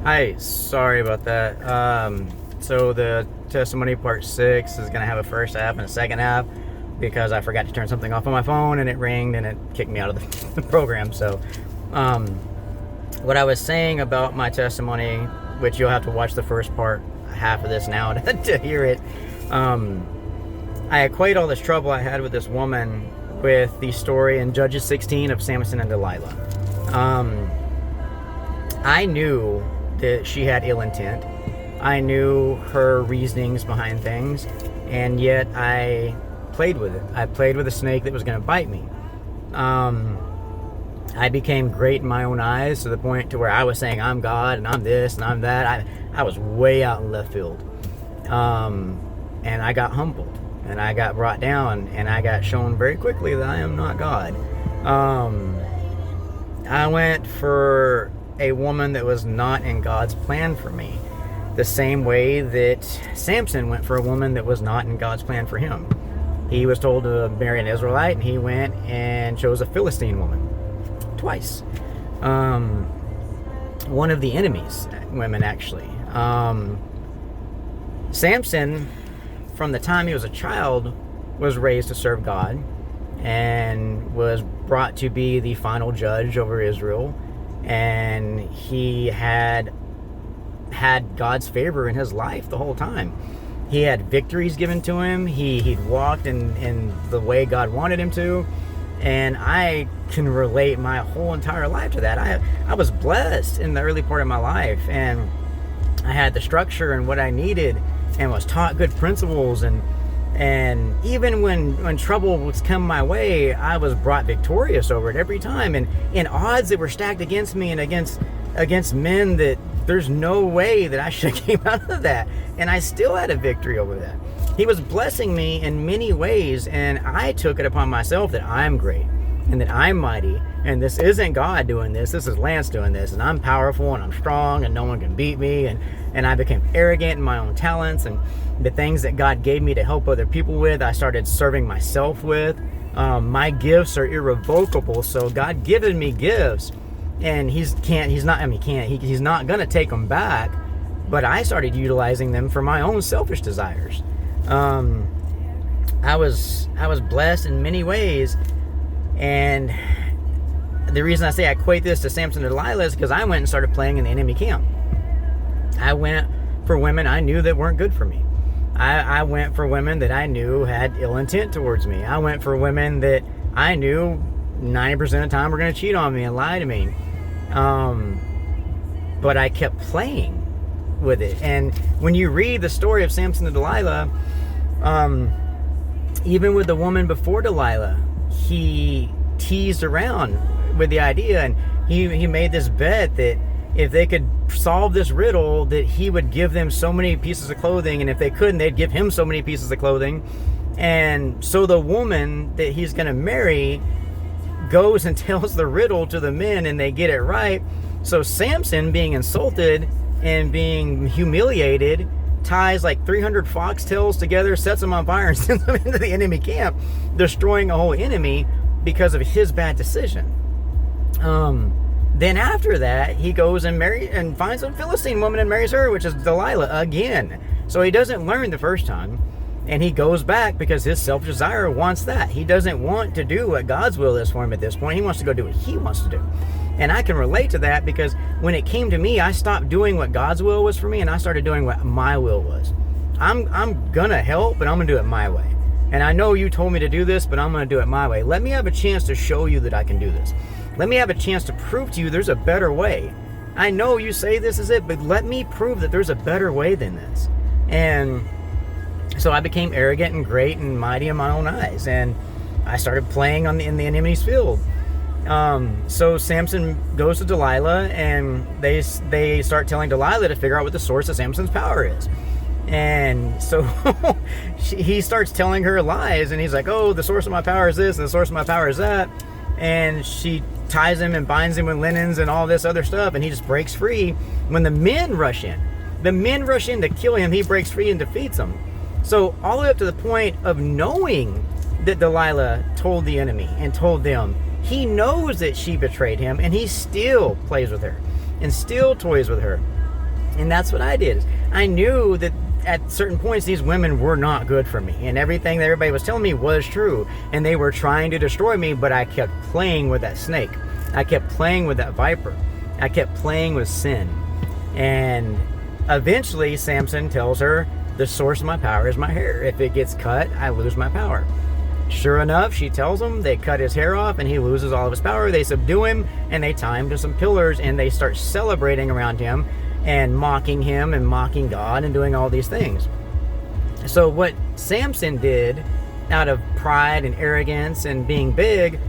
Hi, sorry about that. So the testimony part 6 is going to have a first half and a second half because I forgot to turn something off on my phone and it rang and it kicked me out of the program. So what I was saying about my testimony, which you'll have to watch the first part, half of this now to hear it. I equate all this trouble I had with this woman with the story in Judges 16 of Samson and Delilah. I knew that she had ill intent. I knew her reasonings behind things, and yet I played with it. I played with a snake that was going to bite me. I became great in my own eyes to the point to where I was saying I'm God and I'm this and I'm that. I was way out in left field. And I got humbled and I got brought down and I got shown very quickly that I am not God. I went for a woman that was not in God's plan for me, the same way that Samson went for a woman that was not in God's plan for him. He was told to marry an Israelite, and he went and chose a Philistine woman twice. One of the enemy's women, actually. Samson, from the time he was a child, was raised to serve God and was brought to be the final judge over Israel. And he had God's favor in his life the whole time. He had victories given to him. He'd walked in the way God wanted him to. And I can relate my whole entire life to that. I was blessed in the early part of my life. And I had the structure and what I needed and was taught good principles. And even when trouble was come my way, I was brought victorious over it every time. And in odds that were stacked against me and against men that there's no way that I should have came out of that. And I still had a victory over that. He was blessing me in many ways, and I took it upon myself that I'm great and that I'm mighty, and this isn't God doing this. This is Lance doing this, and I'm powerful and I'm strong and no one can beat me. And I became arrogant in my own talents and the things that God gave me to help other people with, I started serving myself with. My gifts are irrevocable, so God given me gifts, and He's not gonna take them back. But I started utilizing them for my own selfish desires. I was blessed in many ways, and the reason I say I equate this to Samson and Delilah is because I went and started playing in the enemy camp. I went for women I knew that weren't good for me. I went for women that I knew had ill intent towards me. I went for women that I knew 90% of the time were going to cheat on me and lie to me. But I kept playing with it. And when you read the story of Samson and Delilah, even with the woman before Delilah, he teased around with the idea, and he made this bet that if they could solve this riddle, that he would give them so many pieces of clothing, and if they couldn't, they'd give him so many pieces of clothing. And so the woman that he's going to marry goes and tells the riddle to the men, and they get it right. So Samson, being insulted and being humiliated, ties like 300 foxtails together, sets them on fire, and sends them into the enemy camp, destroying a whole enemy because of his bad decision. Then after that, he goes and finds a Philistine woman and marries her, which is Delilah again. So he doesn't learn the first time, and he goes back because his self-desire wants that. He doesn't want to do what God's will is for him at this point. He wants to go do what he wants to do. And I can relate to that because when it came to me, I stopped doing what God's will was for me, and I started doing what my will was. I'm gonna help, but I'm gonna do it my way. And I know you told me to do this, but I'm gonna do it my way. Let me have a chance to show you that I can do this. Let me have a chance to prove to you there's a better way. I know you say this is it, but let me prove that there's a better way than this. And so I became arrogant and great and mighty in my own eyes, and I started playing in the enemy's field. So Samson goes to Delilah, and they start telling Delilah to figure out what the source of Samson's power is. And so he starts telling her lies, and he's like, oh, the source of my power is this, and the source of my power is that. And she ties him and binds him with linens and all this other stuff, and he just breaks free. When the men rush in to kill him, he breaks free and defeats them. So all the way up to the point of knowing that Delilah told the enemy and told them, he knows that she betrayed him, and he still plays with her and still toys with her. And that's what I did. I knew that at certain points these women were not good for me, and everything that everybody was telling me was true, and they were trying to destroy me, but I kept playing with that snake. I kept playing with that viper. I kept playing with sin. And eventually Samson tells her, the source of my power is my hair. If it gets cut, I lose my power. Sure enough, she tells him, they cut his hair off and he loses all of his power. They subdue him and they tie him to some pillars, and they start celebrating around him and mocking him and mocking God and doing all these things. So what Samson did out of pride and arrogance and being big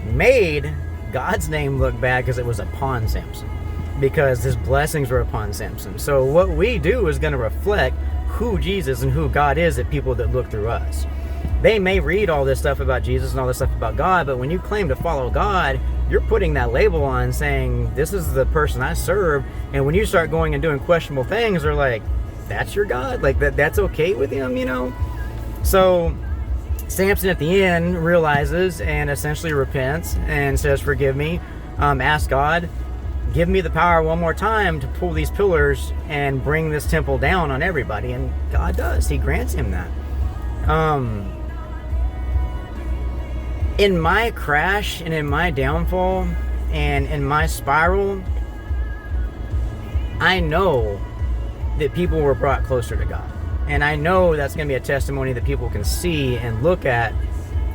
made God's name look bad, because it was upon Samson, because his blessings were upon Samson. So what we do is going to reflect who Jesus and who God is at people that look through us. They may read all this stuff about Jesus and all this stuff about God, but when you claim to follow God, you're putting that label on, saying, this is the person I serve. And when you start going and doing questionable things, they're like, that's your God? Like, that's okay with him, you know? So Samson at the end realizes and essentially repents and says, forgive me. Ask God, give me the power one more time to pull these pillars and bring this temple down on everybody. And God does. He grants him that. In my crash and in my downfall and in my spiral, I know that people were brought closer to God. And I know that's going to be a testimony that people can see and look at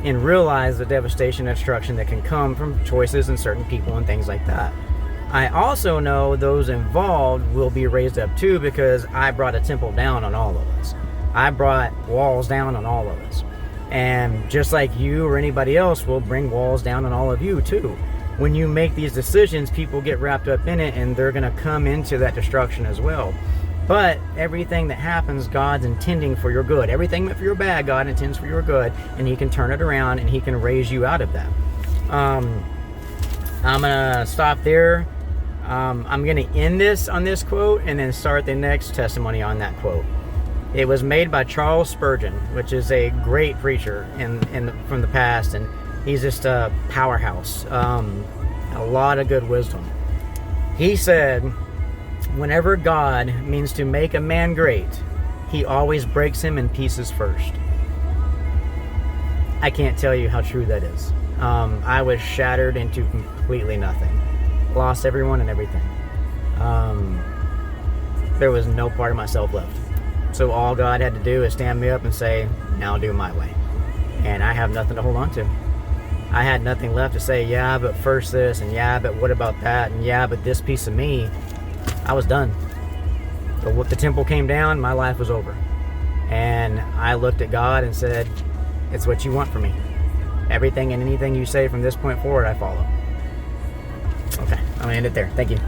and realize the devastation and destruction that can come from choices in certain people and things like that. I also know those involved will be raised up too, because I brought a temple down on all of us. I brought walls down on all of us. And just like you or anybody else will bring walls down on all of you too. When you make these decisions, people get wrapped up in it, and they're going to come into that destruction as well. But everything that happens, God's intending for your good. Everything meant for your bad, God intends for your good, and he can turn it around and he can raise you out of that. I'm going to stop there. I'm going to end this on this quote and then start the next testimony on that quote. It was made by Charles Spurgeon, which is a great preacher from the past, and he's just a powerhouse. A lot of good wisdom. He said, whenever God means to make a man great, he always breaks him in pieces first. I can't tell you how true that is. I was shattered into completely nothing. Lost everyone and everything. There was no part of myself left. So all God had to do is stand me up and say, now do my way. And I have nothing to hold on to. I had nothing left to say, yeah, but first this, and yeah, but what about that, and yeah, but this piece of me. I was done. But when the temple came down, my life was over. And I looked at God and said, it's what you want from me. Everything and anything you say from this point forward, I follow. Okay, I'm going to end it there. Thank you.